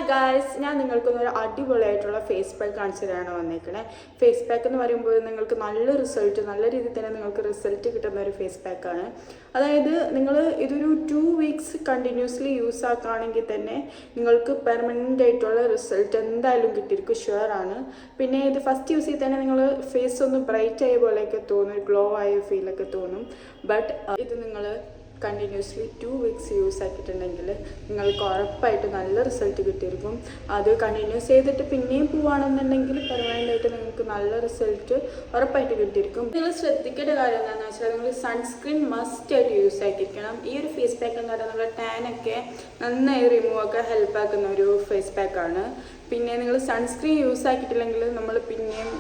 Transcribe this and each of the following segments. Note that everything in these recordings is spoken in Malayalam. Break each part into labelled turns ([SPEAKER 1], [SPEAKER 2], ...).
[SPEAKER 1] ഗായ്സ്, ഞാൻ നിങ്ങൾക്കൊന്നൊരു അടിപൊളിയായിട്ടുള്ള ഫേസ് പാക്ക് കാണിച്ചു തരാനാണ് വന്നേക്കണേ. ഫേസ് പാക്ക് എന്ന് പറയുമ്പോൾ നിങ്ങൾക്ക് നല്ല രീതിയിൽ തന്നെ നിങ്ങൾക്ക് റിസൾട്ട് കിട്ടുന്ന ഒരു ഫേസ് പാക്കാണ്. അതായത് നിങ്ങൾ ഇതൊരു 2 വീക്സ് കണ്ടിന്യൂസ്ലി യൂസ് ആക്കുകയാണെങ്കിൽ തന്നെ നിങ്ങൾക്ക് പെർമനൻ്റ് ആയിട്ടുള്ള റിസൾട്ട് എന്തായാലും കിട്ടിയിരിക്കും, ഷുവർ ആണ്. പിന്നെ ഇത് ഫസ്റ്റ് യൂസ് ചെയ്ത് തന്നെ നിങ്ങൾ ഫേസ് ഒന്ന് ബ്രൈറ്റ് ആയ പോലെയൊക്കെ തോന്നും, ഗ്ലോ ആയ ഫീലൊക്കെ തോന്നും. ബട്ട് ഇത് നിങ്ങൾ കണ്ടിന്യൂസ്ലി 2 വീക്സ് യൂസ് ആക്കിയിട്ടുണ്ടെങ്കിൽ നിങ്ങൾക്ക് ഉറപ്പായിട്ട് നല്ല റിസൾട്ട് കിട്ടിയിരിക്കും. അത് കണ്ടിന്യൂസ് ചെയ്തിട്ട് പിന്നെയും പോവുകയാണെന്നുണ്ടെങ്കിൽ പെർമനൻ്റ് ആയിട്ട് നിങ്ങൾക്ക് നല്ല റിസൾട്ട് ഉറപ്പായിട്ട് കിട്ടിയിരിക്കും. നിങ്ങൾ ശ്രദ്ധിക്കേണ്ട കാര്യം എന്താണെന്ന് വെച്ചാൽ നിങ്ങൾ സൺസ്ക്രീൻ മസ്റ്റ് ആയിട്ട് യൂസ് ആക്കിയിരിക്കണം. ഈ ഒരു ഫേസ് പാക്ക് എന്ന് പറയുന്നത് നമ്മുടെ ടാനൊക്കെ നന്നായി റിമൂവ് ഒക്കെ ഹെൽപ്പ് ആക്കുന്ന ഒരു ഫേസ് പാക്കാണ്. പിന്നെ നിങ്ങൾ സൺസ്ക്രീൻ യൂസ് ആക്കിയിട്ടില്ലെങ്കിൽ നമ്മൾ പിന്നെയും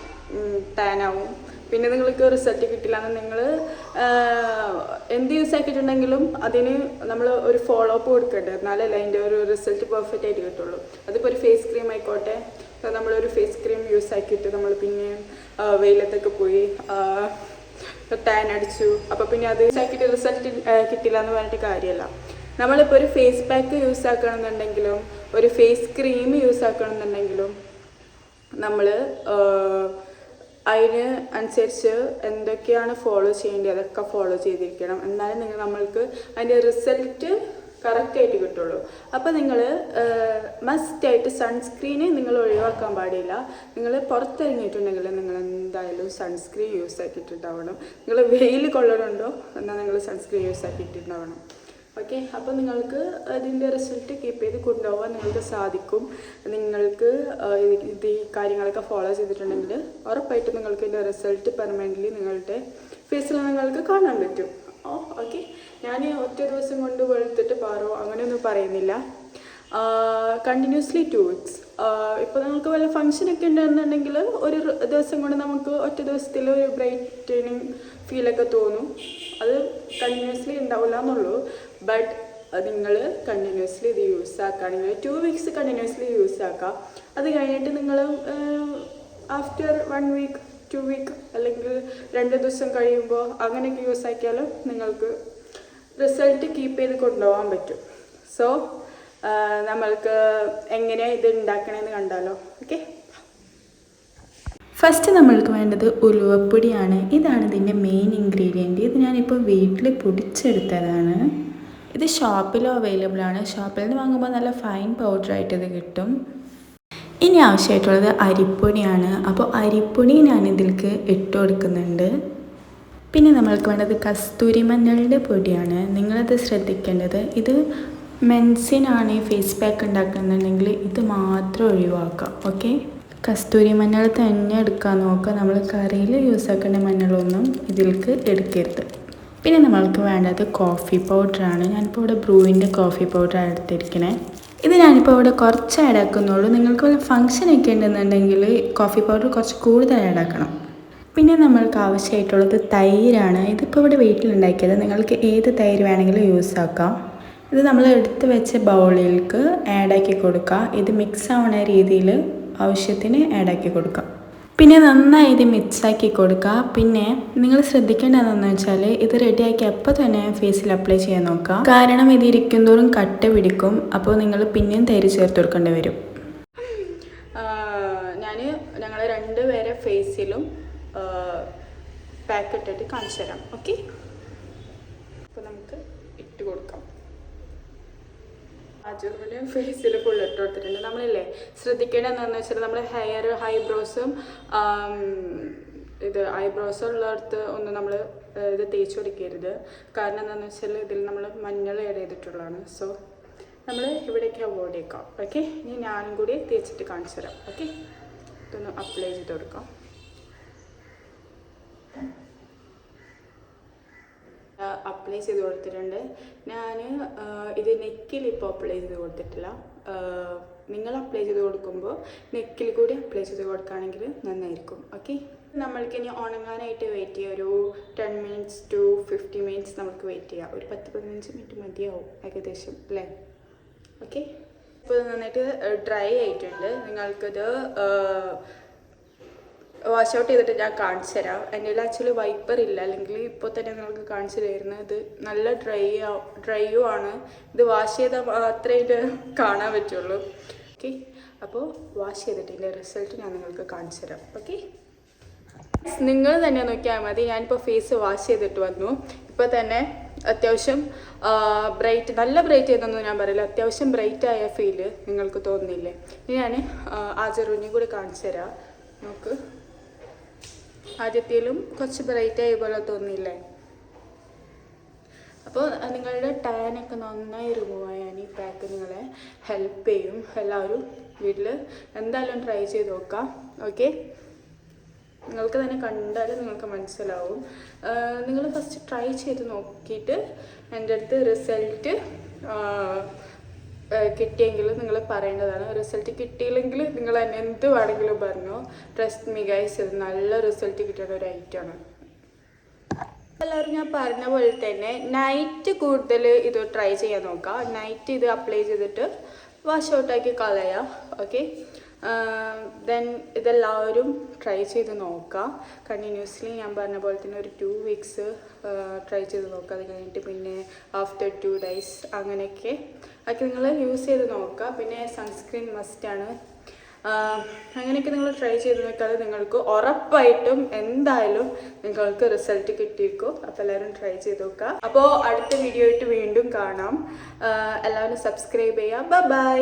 [SPEAKER 1] ടാനാവും, പിന്നെ നിങ്ങൾക്ക് റിസൾട്ട് കിട്ടില്ല. എന്ന് നിങ്ങൾ എന്ത് യൂസ് ആക്കിയിട്ടുണ്ടെങ്കിലും അതിന് നമ്മൾ ഒരു ഫോളോ അപ്പ് കൊടുക്കേണ്ടത്, എന്നാലല്ല അതിൻ്റെ ഒരു റിസൾട്ട് പെർഫെക്റ്റ് ആയിട്ട് കിട്ടുള്ളൂ. അതിപ്പോൾ ഒരു ഫേസ് ക്രീം ആയിക്കോട്ടെ, നമ്മളൊരു ഫേസ് ക്രീം യൂസ് ആക്കിയിട്ട് നമ്മൾ പിന്നെ വെയിലത്തൊക്കെ പോയി ടാൻ അടിച്ചു, അപ്പോൾ പിന്നെ അത് യൂസ് ആക്കിയിട്ട് റിസൾട്ട് കിട്ടില്ല എന്ന് പറഞ്ഞിട്ട് കാര്യമല്ല. നമ്മളിപ്പോൾ ഒരു ഫേസ് പാക്ക് യൂസ് ആക്കണമെന്നുണ്ടെങ്കിലും ഒരു ഫേസ് ക്രീം യൂസ് ആക്കണമെന്നുണ്ടെങ്കിലും നമ്മൾ അതിന് അനുസരിച്ച് എന്തൊക്കെയാണ് ഫോളോ ചെയ്യേണ്ടത് അതൊക്കെ ഫോളോ ചെയ്തിരിക്കണം. എന്നാലും നമ്മൾക്ക് അതിൻ്റെ റിസൾട്ട് കറക്റ്റായിട്ട് കിട്ടുള്ളൂ. അപ്പോൾ നിങ്ങൾ മസ്റ്റായിട്ട് സൺസ്ക്രീന് നിങ്ങൾ ഒഴിവാക്കാൻ പാടില്ല. നിങ്ങൾ പുറത്തിറങ്ങിയിട്ടുണ്ടെങ്കിൽ നിങ്ങൾ എന്തായാലും സൺസ്ക്രീൻ യൂസ് ആക്കിയിട്ടുണ്ടാവണം. നിങ്ങൾ വെയിൽ കൊള്ളണുണ്ടോ എന്നാൽ നിങ്ങൾ സൺസ്ക്രീൻ യൂസ് ആക്കിയിട്ടുണ്ടാവണം. ഓക്കെ, അപ്പോൾ നിങ്ങൾക്ക് അതിൻ്റെ റിസൾട്ട് കീപ്പ് ചെയ്ത് കൊണ്ടുപോകാൻ നിങ്ങൾക്ക് സാധിക്കും. നിങ്ങൾക്ക് ഇത് ഈ കാര്യങ്ങളൊക്കെ ഫോളോ ചെയ്തിട്ടുണ്ടെങ്കിൽ ഉറപ്പായിട്ടും നിങ്ങൾക്ക് ഇതിൻ്റെ റിസൾട്ട് പെർമനൻ്റ്ലി നിങ്ങളുടെ ഫേസിൽ നിങ്ങൾക്ക് കാണാൻ പറ്റും. ഓക്കെ, ഞാൻ ഒറ്റ ദിവസം കൊണ്ട് വെളുത്തിട്ട് പാറോ അങ്ങനെയൊന്നും പറയുന്നില്ല. Continuously 2 weeks. ഇപ്പോൾ നിങ്ങൾക്ക് വല്ല ഫങ്ഷനൊക്കെ ഉണ്ടെന്നുണ്ടെങ്കിൽ ഒരു ദിവസം കൊണ്ട് നമുക്ക് ഒറ്റ ദിവസത്തിൽ ഒരു ബ്രൈറ്റനിങ് ഫീലൊക്കെ തോന്നും. അത് കണ്ടിന്യൂസ്ലി ഉണ്ടാവില്ല എന്നുള്ളൂ. ബട്ട് നിങ്ങൾ കണ്ടിന്യൂസ്ലി ഇത് യൂസ് ആക്കുകയാണെങ്കിൽ 2 വീക്സ് കണ്ടിന്യൂസ്ലി യൂസ് ആക്കുക. അത് കഴിഞ്ഞിട്ട് നിങ്ങൾ ആഫ്റ്റർ 1 വീക്ക് 2 വീക്ക് അല്ലെങ്കിൽ 2 ദിവസം കഴിയുമ്പോൾ അങ്ങനെയൊക്കെ യൂസ് ആക്കിയാലും നിങ്ങൾക്ക് റിസൾട്ട് കീപ്പ് ചെയ്ത് കൊണ്ടുപോകാൻ പറ്റും. സോ നമ്മൾക്ക് എങ്ങനെയാണ് ഇത് ഉണ്ടാക്കണമെന്ന് കണ്ടാലോ. ഓക്കെ,
[SPEAKER 2] ഫസ്റ്റ് നമ്മൾക്ക് വേണ്ടത് ഉലുവപ്പൊടിയാണ്. ഇതാണ് ഇതിൻ്റെ മെയിൻ ഇൻഗ്രീഡിയൻറ്റ്. ഇത് ഞാനിപ്പോൾ വീട്ടിൽ പൊടിച്ചെടുത്തതാണ്. ഇത് ഷോപ്പിലും അവൈലബിൾ ആണ്. ഷോപ്പിൽ നിന്ന് വാങ്ങുമ്പോൾ നല്ല ഫൈൻ പൗഡറായിട്ട് ഇത് കിട്ടും. ഇനി ആവശ്യമായിട്ടുള്ളത് അരിപ്പൊടിയാണ്. അപ്പോൾ അരിപ്പൊടി ഞാനിതിലേക്ക് ഇട്ട് കൊടുക്കുന്നുണ്ട്. പിന്നെ നമ്മൾക്ക് വേണ്ടത് കസ്തൂരി മഞ്ഞളുടെ പൊടിയാണ്. നിങ്ങളത് ശ്രദ്ധിക്കേണ്ടത്, ഇത് മെൻസിനാണ് ഈ ഫേസ് പാക്ക് ഉണ്ടാക്കുന്നുണ്ടെങ്കിൽ ഇത് മാത്രം ഒഴിവാക്കാം. ഓക്കെ, കസ്തൂരി മഞ്ഞൾ തന്നെ എടുക്കാൻ നോക്കുക. നമ്മൾ കറിയിൽ യൂസ് ആക്കേണ്ട മഞ്ഞളൊന്നും ഇതിലേക്ക് എടുക്കരുത്. പിന്നെ നമ്മൾക്ക് വേണ്ടത് കോഫി പൗഡറാണ്. ഞാനിപ്പോൾ ഇവിടെ ബ്രൂവിൻ്റെ കോഫി പൗഡറാണ് എടുത്തിരിക്കണേ. ഇത് ഞാനിപ്പോൾ ഇവിടെ കുറച്ച് ആഡ് ആക്കുന്നുള്ളൂ. നിങ്ങൾക്ക് വല്ല ഫങ്ഷനൊക്കെ ഉണ്ടെന്നുണ്ടെങ്കിൽ കോഫി പൗഡർ കുറച്ച് കൂടുതൽ ആഡ് ആക്കണം. പിന്നെ നമ്മൾക്ക് ആവശ്യമായിട്ടുള്ളത് തൈരാണ്. ഇതിപ്പോൾ ഇവിടെ വീട്ടിലുണ്ടാക്കിയത്. നിങ്ങൾക്ക് ഏത് തൈര് വേണമെങ്കിലും യൂസ് ആക്കാം. ഇത് നമ്മൾ എടുത്ത് വെച്ച ബൗളിലേക്ക് ആഡാക്കി കൊടുക്കുക. ഇത് മിക്സ് ആവുന്ന രീതിയിൽ ആവശ്യത്തിന് ആഡാക്കി കൊടുക്കുക. പിന്നെ നന്നായി ഇത് മിക്സാക്കി കൊടുക്കുക. പിന്നെ നിങ്ങൾ ശ്രദ്ധിക്കേണ്ടതെന്ന് വെച്ചാൽ ഇത് റെഡിയാക്കി അപ്പോൾ തന്നെ ഫേസിൽ അപ്ലൈ ചെയ്യാൻ നോക്കുക. കാരണം ഇത് ഇരിക്കുന്തോറും കട്ട പിടിക്കും. അപ്പോൾ നിങ്ങൾ പിന്നെയും തൈര് ചേർത്ത് കൊടുക്കേണ്ടി വരും.
[SPEAKER 1] ഞങ്ങൾ 2 പേരെ ഫേസിലും പാക്ക് ഇട്ടിട്ട് കാണിച്ചു തരാം. ഓക്കെ, അപ്പോൾ നമുക്ക് ഇട്ട് കൊടുക്കാം. അജുവിൻ്റെ ഫേസിൽ ഫുൾ ഇട്ട് കൊടുത്തിട്ടുണ്ട്. നമ്മളില്ലേ ശ്രദ്ധിക്കേണ്ടത് എന്താണെന്ന് വെച്ചാൽ നമ്മൾ ഹെയർ ഐബ്രോസും ഉള്ളിടത്ത് ഒന്നും നമ്മൾ ഇത് തേച്ച് കൊടുക്കരുത്. കാരണം എന്താണെന്ന് വെച്ചാൽ ഇതിൽ നമ്മൾ മഞ്ഞൾ ആഡ് ചെയ്തിട്ടുള്ളതാണ്. സോ നമ്മൾ ഇവിടേക്ക് അവോയ്ഡ് ചെയ്ക്കാം. ഓക്കെ, ഇനി ഞാനും കൂടി തേച്ചിട്ട് കാണിച്ചു തരാം. ഓക്കെ, ഇതൊന്ന് അപ്ലൈ ചെയ്ത് കൊടുക്കാം. അപ്ലൈ ചെയ്ത് കൊടുത്തിട്ടുണ്ട്. ഞാൻ ഇത് നെക്കിൽ ഇപ്പോൾ അപ്ലൈ ചെയ്ത് കൊടുത്തിട്ടില്ല. നിങ്ങൾ അപ്ലൈ ചെയ്ത് കൊടുക്കുമ്പോൾ നെക്കിൽ കൂടി അപ്ലൈ ചെയ്ത് കൊടുക്കുകയാണെങ്കിൽ നന്നായിരിക്കും. ഓക്കെ, നമ്മൾക്ക് ഇനി ഉണങ്ങാനായിട്ട് വെയിറ്റ് ചെയ്യുക. ഒരു 10 മിനിറ്റ്സ് to 15 മിനിറ്റ്സ് നമുക്ക് വെയിറ്റ് ചെയ്യാം. ഒരു 10-15 മിനിറ്റ് മതിയാവും ഏകദേശം, അല്ലേ? ഓക്കെ, ഇപ്പോൾ നന്നായിട്ട് ഡ്രൈ ആയിട്ടുണ്ട്. നിങ്ങൾക്കിത് വാഷ് ഔട്ട് ചെയ്തിട്ട് ഞാൻ കാണിച്ചു തരാം. എൻ്റെ കയ്യിൽ ആക്ച്വലി വൈപ്പർ ഇല്ല, അല്ലെങ്കിൽ ഇപ്പോൾ തന്നെ നിങ്ങൾക്ക് കാണിച്ചു തരുന്നത്. ഇത് നല്ല ഡ്രൈയും ആണ്. ഇത് വാഷ് ചെയ്താൽ മാത്രമേ ഇത് കാണാൻ പറ്റുള്ളൂ. ഓക്കെ, അപ്പോൾ വാഷ് ചെയ്തിട്ട് ഇതിൻ്റെ റിസൾട്ട് ഞാൻ നിങ്ങൾക്ക് കാണിച്ചു തരാം. ഓക്കെ, നിങ്ങൾ തന്നെ നോക്കിയാൽ മതി. ഞാനിപ്പോൾ ഫേസ് വാഷ് ചെയ്തിട്ട് വന്നു. ഇപ്പോൾ തന്നെ അത്യാവശ്യം ബ്രൈറ്റ്, നല്ല ബ്രൈറ്റ് ചെയ്തൊന്നും ഞാൻ പറയില്ല, അത്യാവശ്യം ബ്രൈറ്റായ ഫീല് നിങ്ങൾക്ക് തോന്നുന്നില്ലേ? ഇനി ഞാൻ ആ ജെറുവിനെയും കൂടി കാണിച്ചു തരാം. നോക്ക്, ആദ്യത്തേലും കുറച്ച് ബ്രൈറ്റായ പോലെ തോന്നിയില്ലേ? അപ്പോൾ നിങ്ങളുടെ ടാനൊക്കെ നന്നായി റിമൂവ് ചെയ്യാൻ ഈ പാക്ക് നിങ്ങളെ ഹെൽപ്പ് ചെയ്യും. എല്ലാവരും വീട്ടിൽ എന്തായാലും ട്രൈ ചെയ്ത് നോക്കാം. ഓക്കെ, നിങ്ങൾക്ക് തന്നെ കണ്ടാൽ നിങ്ങൾക്ക് മനസ്സിലാവും. നിങ്ങൾ ഫസ്റ്റ് ട്രൈ ചെയ്ത് നോക്കിയിട്ട് എൻ്റെ അടുത്ത് റിസൾട്ട് കിട്ടിയെങ്കിൽ നിങ്ങൾ പറയേണ്ടതാണ്. റിസൾട്ട് കിട്ടിയില്ലെങ്കിൽ നിങ്ങൾ എന്നെ എന്ത് വേണമെങ്കിലും പറഞ്ഞോ. ട്രസ്റ്റ് മീ ഗൈസ്, ഇത് നല്ല റിസൾട്ട് കിട്ടുന്ന ഒരു ഐറ്റമാണ്. എല്ലാവരും ഞാൻ പറഞ്ഞ പോലെ തന്നെ നൈറ്റ് കൂടുതൽ ഇത് ട്രൈ ചെയ്യാൻ നോക്കാം. നൈറ്റ് ഇത് അപ്ലൈ ചെയ്തിട്ട് വാഷ് ഔട്ടാക്കി കളയാം. ഓക്കെ, ദെൻ ഇതെല്ലാവരും ട്രൈ ചെയ്ത് നോക്കാം കണ്ടിന്യൂസ്ലി. ഞാൻ പറഞ്ഞ പോലെ തന്നെ ഒരു 2 വീക്സ് ട്രൈ ചെയ്ത് നോക്കുക. അത് കഴിഞ്ഞിട്ട് പിന്നെ ആഫ്റ്റർ 2 ഡേയ്സ് അങ്ങനെയൊക്കെ നിങ്ങൾ യൂസ് ചെയ്ത് നോക്കുക. പിന്നെ സൺസ്ക്രീൻ മസ്റ്റാണ്. അങ്ങനെയൊക്കെ നിങ്ങൾ ട്രൈ ചെയ്ത് നോക്കിയാൽ നിങ്ങൾക്ക് ഉറപ്പായിട്ടും എന്തായാലും നിങ്ങൾക്ക് റിസൾട്ട് കിട്ടിയിരിക്കും. അപ്പോൾ എല്ലാവരും ട്രൈ ചെയ്ത് നോക്കുക. അപ്പോൾ അടുത്ത വീഡിയോ ആയിട്ട് വീണ്ടും കാണാം. എല്ലാവരും സബ്സ്ക്രൈബ് ചെയ്യുക. ബൈ.